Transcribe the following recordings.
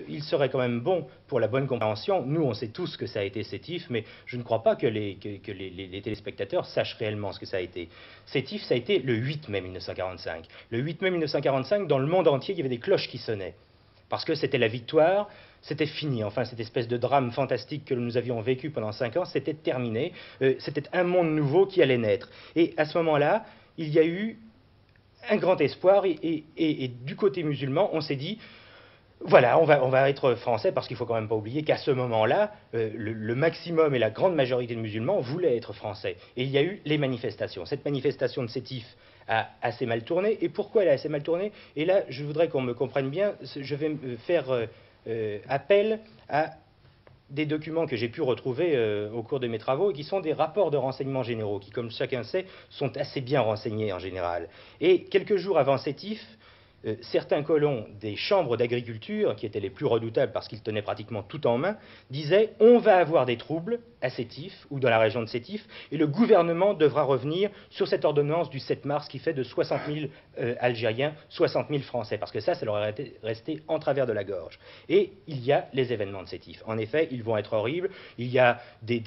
Il serait quand même bon, pour la bonne compréhension, nous on sait tous que ça a été Sétif, mais je ne crois pas que les téléspectateurs sachent réellement ce que ça a été. Sétif, ça a été le 8 mai 1945. Le 8 mai 1945, dans le monde entier, il y avait des cloches qui sonnaient. Parce que c'était la victoire, c'était fini. Enfin, cette espèce de drame fantastique que nous avions vécu pendant 5 ans, c'était terminé. C'était un monde nouveau qui allait naître. Et à ce moment-là, il y a eu un grand espoir, et du côté musulman, on s'est dit, voilà, on va être français, parce qu'il ne faut quand même pas oublier qu'à ce moment-là, le maximum et la grande majorité de musulmans voulaient être français. Et il y a eu les manifestations. Cette manifestation de Sétif a assez mal tourné. Et pourquoi elle a assez mal tourné? Et là, je voudrais qu'on me comprenne bien. Je vais faire appel à des documents que j'ai pu retrouver au cours de mes travaux, et qui sont des rapports de renseignements généraux, qui, comme chacun sait, sont assez bien renseignés en général. Et quelques jours avant Sétif, certains colons des chambres d'agriculture, qui étaient les plus redoutables parce qu'ils tenaient pratiquement tout en main, disaient « on va avoir des troubles à Sétif, ou dans la région de Sétif, et le gouvernement devra revenir sur cette ordonnance du 7 mars qui fait de 60 000 Algériens 60 000 Français, parce que ça leur est resté en travers de la gorge. » Et il y a les événements de Sétif. En effet, ils vont être horribles. Il y a des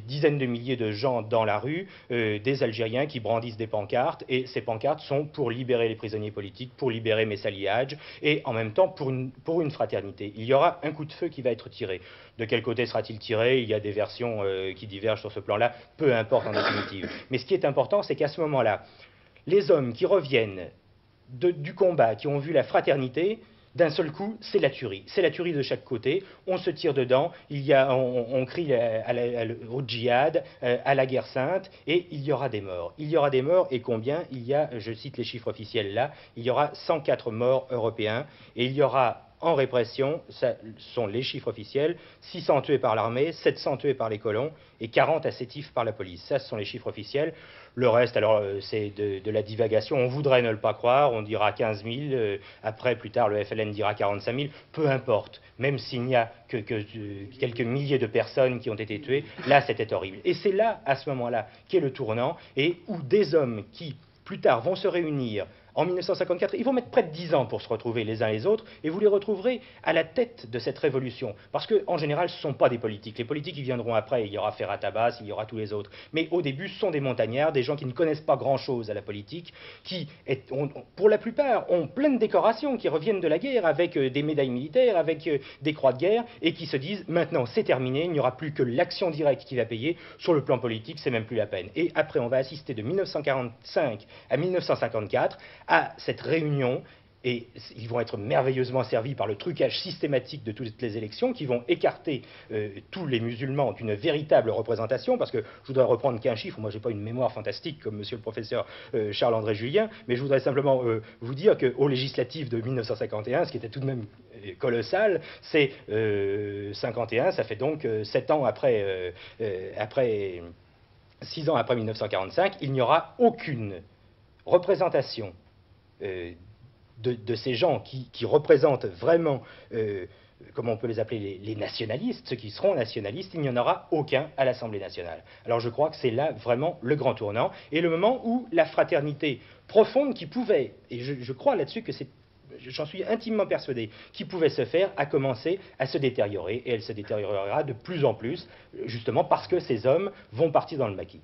dizaines de milliers de gens dans la rue, des Algériens qui brandissent des pancartes, et ces pancartes sont pour libérer les prisonniers politiques, pour libérer Messali Hadj, et en même temps pour une fraternité. Il y aura un coup de feu qui va être tiré. De quel côté sera-t-il tiré? Il y a des versions qui divergent sur ce plan-là, peu importe en définitive. Mais ce qui est important, c'est qu'à ce moment-là, les hommes qui reviennent du combat, qui ont vu la fraternité, d'un seul coup, c'est la tuerie. C'est la tuerie de chaque côté. On se tire dedans, on crie au djihad, à la guerre sainte, et il y aura des morts. Il y aura des morts, et combien? Il y a, je cite les chiffres officiels là, il y aura 104 morts européens, et il y aura en répression, ce sont les chiffres officiels, 600 tués par l'armée, 700 tués par les colons, et 40 à Sétif par la police. Ça, ce sont les chiffres officiels. Le reste, alors, c'est de la divagation. On voudrait ne le pas croire, on dira 15 000, après, plus tard, le FLN dira 45 000, peu importe. Même s'il n'y a que quelques milliers de personnes qui ont été tuées, là, c'était horrible. Et c'est là, à ce moment-là, qu'est le tournant, et où des hommes qui, plus tard, vont se réunir en 1954, ils vont mettre près de 10 ans pour se retrouver les uns les autres, et vous les retrouverez à la tête de cette révolution. Parce qu'en général, ce ne sont pas des politiques. Les politiques, ils viendront après. Il y aura Ferhat Abbas, il y aura tous les autres. Mais au début, ce sont des montagnards, des gens qui ne connaissent pas grand-chose à la politique, qui, pour la plupart, ont plein de décorations, qui reviennent de la guerre avec des médailles militaires, avec des croix de guerre, et qui se disent, maintenant, c'est terminé, il n'y aura plus que l'action directe qui va payer. Sur le plan politique, c'est même plus la peine. Et après, on va assister de 1945 à 1954 à cette réunion, et ils vont être merveilleusement servis par le trucage systématique de toutes les élections, qui vont écarter tous les musulmans d'une véritable représentation, parce que je voudrais reprendre qu'un chiffre. Moi, je n'ai pas une mémoire fantastique comme monsieur le professeur Charles-André Julien, mais je voudrais simplement vous dire qu'aux législatives de 1951, ce qui était tout de même colossal, c'est 51, ça fait donc 7 ans après, 6 ans après 1945, il n'y aura aucune représentation de ces gens qui représentent vraiment, comment on peut les appeler, les nationalistes, ceux qui seront nationalistes, il n'y en aura aucun à l'Assemblée nationale. Alors je crois que c'est là vraiment le grand tournant, et le moment où la fraternité profonde qui pouvait, et je crois là-dessus que c'est, j'en suis intimement persuadé, qui pouvait se faire, a commencé à se détériorer, et elle se détériorera de plus en plus, justement parce que ces hommes vont partir dans le maquis.